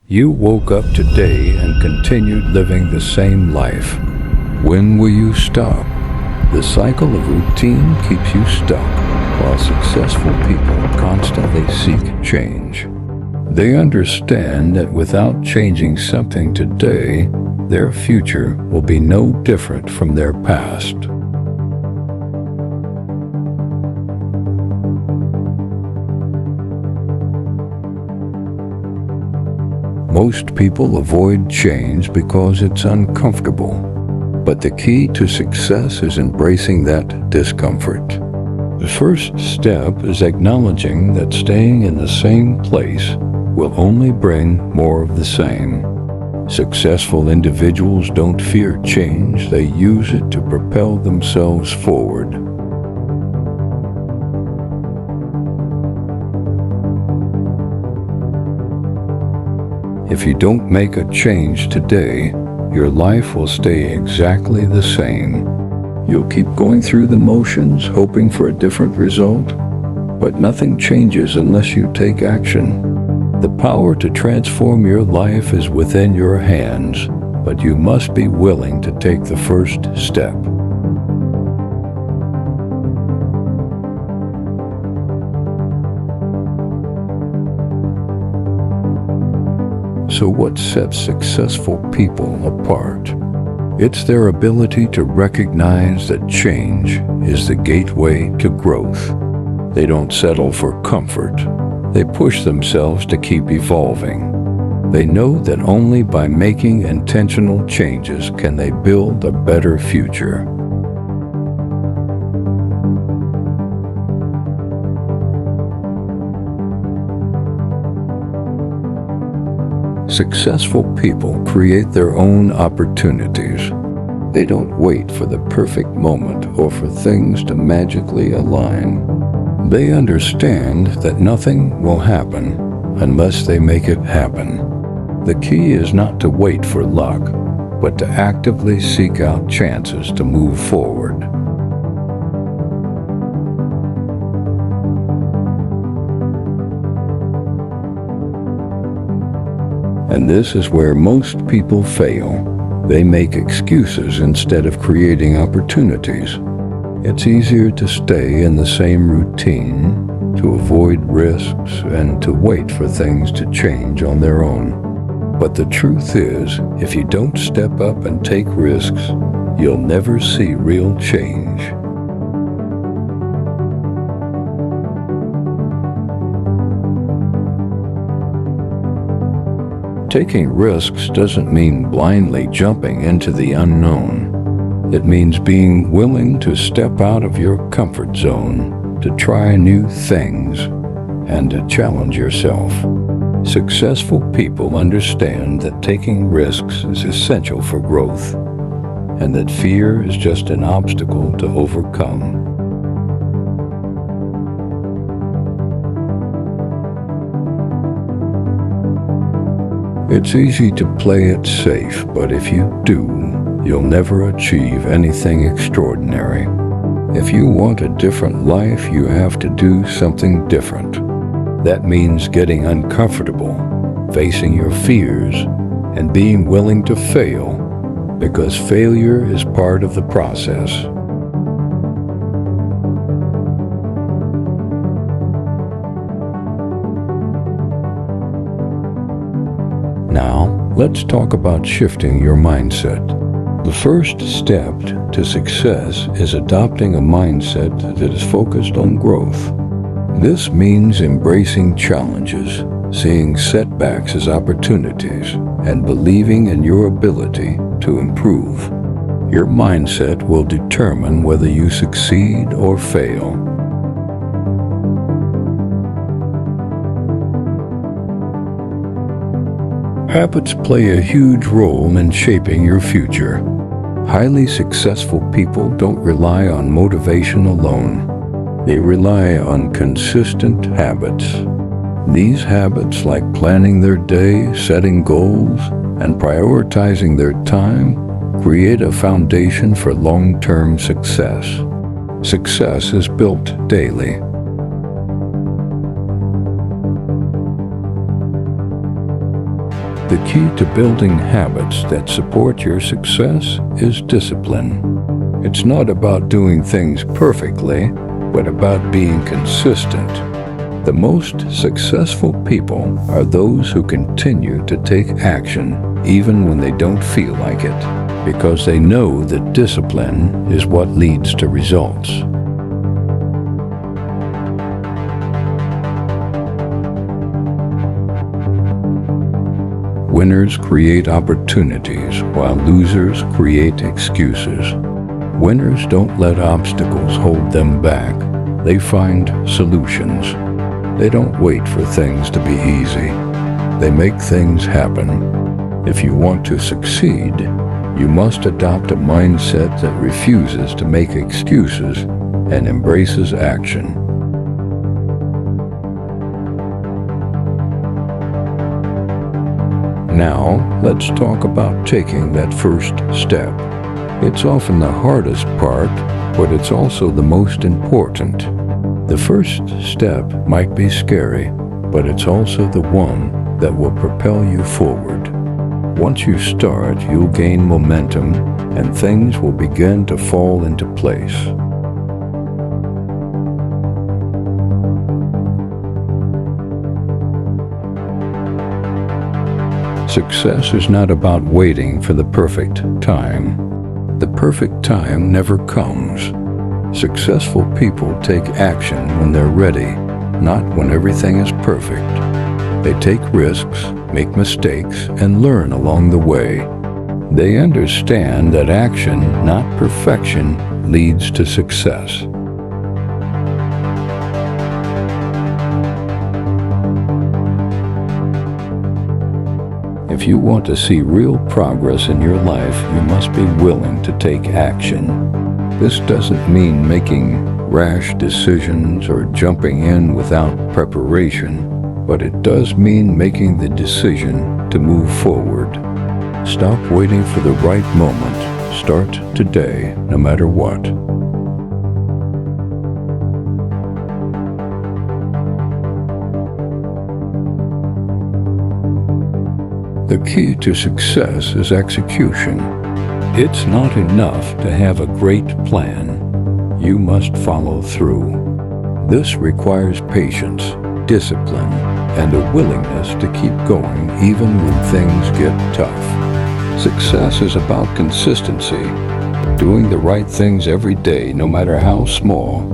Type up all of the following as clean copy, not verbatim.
You woke up today and continued living the same life. When will you stop? The cycle of routine keeps you stuck, while successful people constantly seek change. They understand that without changing something today, their future will be no different from their past. Most people avoid change because it's uncomfortable. But the key to success is embracing that discomfort. The first step is acknowledging that staying in the same place will only bring more of the same. Successful individuals don't fear change, they use it to propel themselves forward. If you don't make a change today, your life will stay exactly the same. You'll keep going through the motions, hoping for a different result, but nothing changes unless you take action. The power to transform your life is within your hands, but you must be willing to take the first step. So what sets successful people apart? It's their ability to recognize that change is the gateway to growth. They don't settle for comfort. They push themselves to keep evolving. They know that only by making intentional changes can they build a better future. Successful people create their own opportunities. They don't wait for the perfect moment or for things to magically align. They understand that nothing will happen unless they make it happen. The key is not to wait for luck, but to actively seek out chances to move forward. And this is where most people fail. They make excuses instead of creating opportunities. It's easier to stay in the same routine, to avoid risks, and to wait for things to change on their own. But the truth is, if you don't step up and take risks, you'll never see real change. Taking risks doesn't mean blindly jumping into the unknown. It means being willing to step out of your comfort zone, to try new things, and to challenge yourself. Successful people understand that taking risks is essential for growth, and that fear is just an obstacle to overcome. It's easy to play it safe, but if you do, you'll never achieve anything extraordinary. If you want a different life, you have to do something different. That means getting uncomfortable, facing your fears, and being willing to fail, because failure is part of the process. Now, let's talk about shifting your mindset. The first step to success is adopting a mindset that is focused on growth. This means embracing challenges, seeing setbacks as opportunities, and believing in your ability to improve. Your mindset will determine whether you succeed or fail. Habits play a huge role in shaping your future. Highly successful people don't rely on motivation alone. They rely on consistent habits. These habits, like planning their day, setting goals, and prioritizing their time, create a foundation for long-term success. Success is built daily. The key to building habits that support your success is discipline. It's not about doing things perfectly, but about being consistent. The most successful people are those who continue to take action even when they don't feel like it, because they know that discipline is what leads to results. Winners create opportunities while losers create excuses. Winners don't let obstacles hold them back. They find solutions. They don't wait for things to be easy. They make things happen. If you want to succeed, you must adopt a mindset that refuses to make excuses and embraces action. Now, let's talk about taking that first step. It's often the hardest part, but it's also the most important. The first step might be scary, but it's also the one that will propel you forward. Once you start, you'll gain momentum, and things will begin to fall into place. Success is not about waiting for the perfect time. The perfect time never comes. Successful people take action when they're ready, not when everything is perfect. They take risks, make mistakes, and learn along the way. They understand that action, not perfection, leads to success. If you want to see real progress in your life, you must be willing to take action. This doesn't mean making rash decisions or jumping in without preparation, but it does mean making the decision to move forward. Stop waiting for the right moment. Start today, no matter what. The key to success is execution. It's not enough to have a great plan. You must follow through. This requires patience, discipline, and a willingness to keep going even when things get tough. Success is about consistency, doing the right things every day, no matter how small.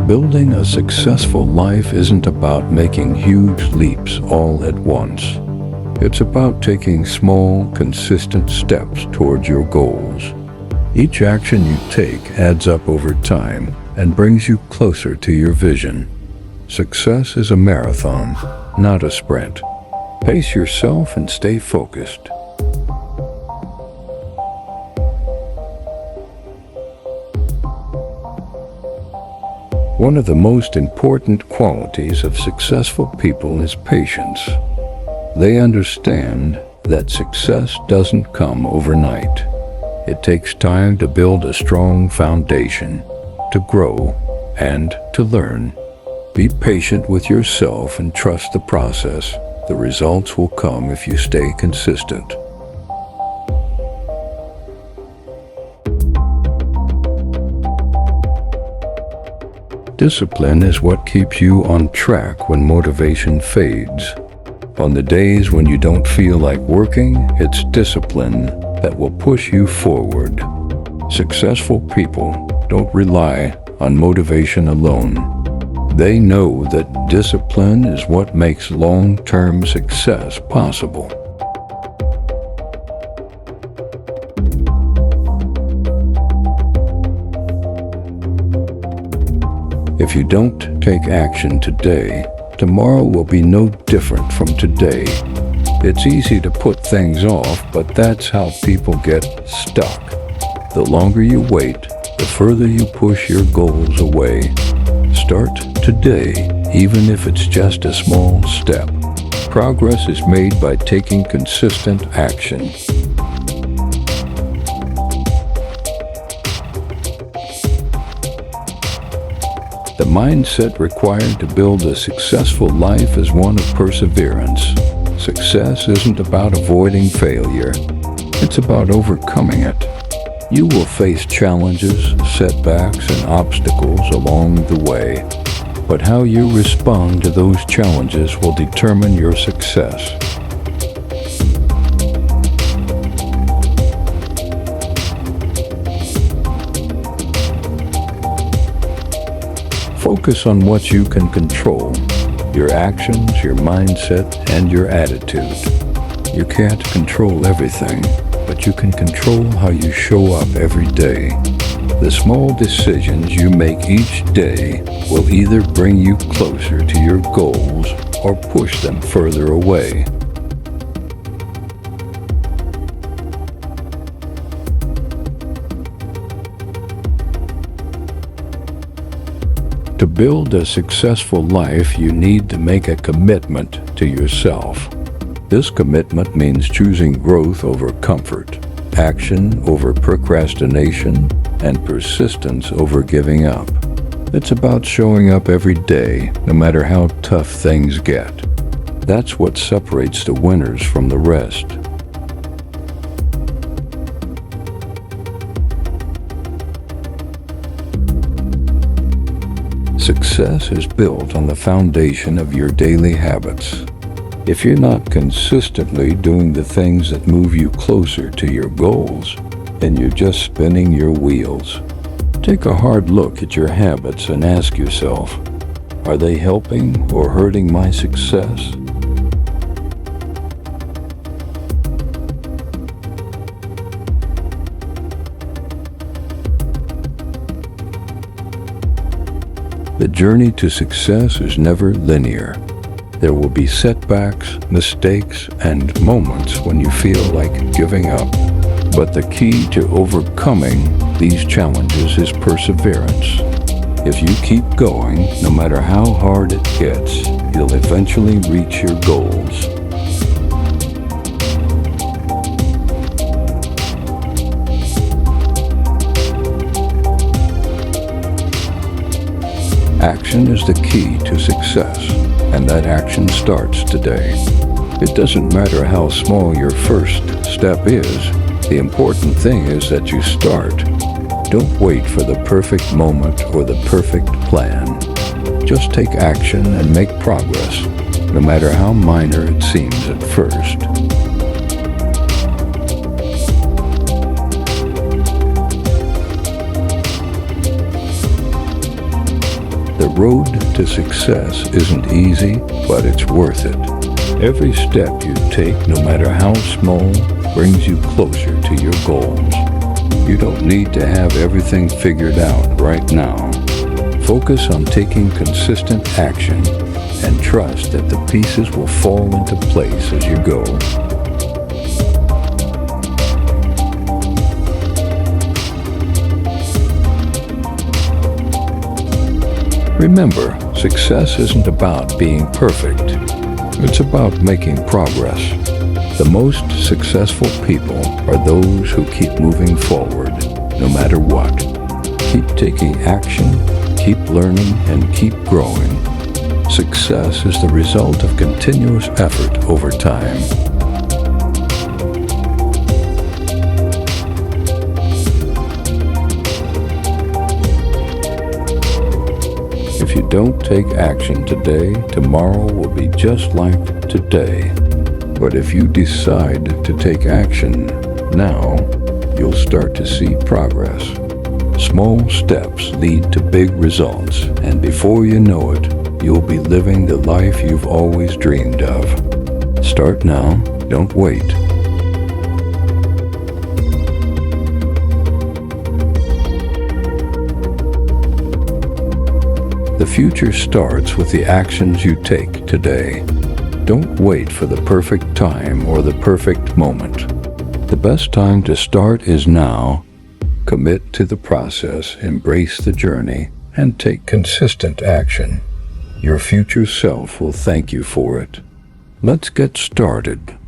Building a successful life isn't about making huge leaps all at once. It's about taking small, consistent steps towards your goals. Each action you take adds up over time and brings you closer to your vision. Success is a marathon, not a sprint. Pace yourself and stay focused. One of the most important qualities of successful people is patience. They understand that success doesn't come overnight. It takes time to build a strong foundation, to grow, and to learn. Be patient with yourself and trust the process. The results will come if you stay consistent. Discipline is what keeps you on track when motivation fades. On the days when you don't feel like working, it's discipline that will push you forward. Successful people don't rely on motivation alone. They know that discipline is what makes long-term success possible. If you don't take action today, tomorrow will be no different from today. It's easy to put things off, but that's how people get stuck. The longer you wait, the further you push your goals away. Start today, even if it's just a small step. Progress is made by taking consistent action. The mindset required to build a successful life is one of perseverance. Success isn't about avoiding failure. It's about overcoming it. You will face challenges, setbacks, and obstacles along the way. But how you respond to those challenges will determine your success. Focus on what you can control: your actions, your mindset, and your attitude. You can't control everything, but you can control how you show up every day. The small decisions you make each day will either bring you closer to your goals or push them further away. To build a successful life, you need to make a commitment to yourself. This commitment means choosing growth over comfort, action over procrastination, and persistence over giving up. It's about showing up every day, no matter how tough things get. That's what separates the winners from the rest. Success is built on the foundation of your daily habits. If you're not consistently doing the things that move you closer to your goals, then you're just spinning your wheels. Take a hard look at your habits and ask yourself, are they helping or hurting my success? The journey to success is never linear. There will be setbacks, mistakes, and moments when you feel like giving up. But the key to overcoming these challenges is perseverance. If you keep going, no matter how hard it gets, you'll eventually reach your goals. Action is the key to success, and that action starts today. It doesn't matter how small your first step is, the important thing is that you start. Don't wait for the perfect moment or the perfect plan. Just take action and make progress, no matter how minor it seems at first. The road to success isn't easy, but it's worth it. Every step you take, no matter how small, brings you closer to your goals. You don't need to have everything figured out right now. Focus on taking consistent action and trust that the pieces will fall into place as you go. Remember, success isn't about being perfect. It's about making progress. The most successful people are those who keep moving forward, no matter what. Keep taking action, keep learning, and keep growing. Success is the result of continuous effort over time. If you don't take action today, tomorrow will be just like today. But if you decide to take action now, you'll start to see progress. Small steps lead to big results, and before you know it, you'll be living the life you've always dreamed of. Start now, don't wait. The future starts with the actions you take today. Don't wait for the perfect time or the perfect moment. The best time to start is now. Commit to the process, embrace the journey, and take consistent action. Your future self will thank you for it. Let's get started.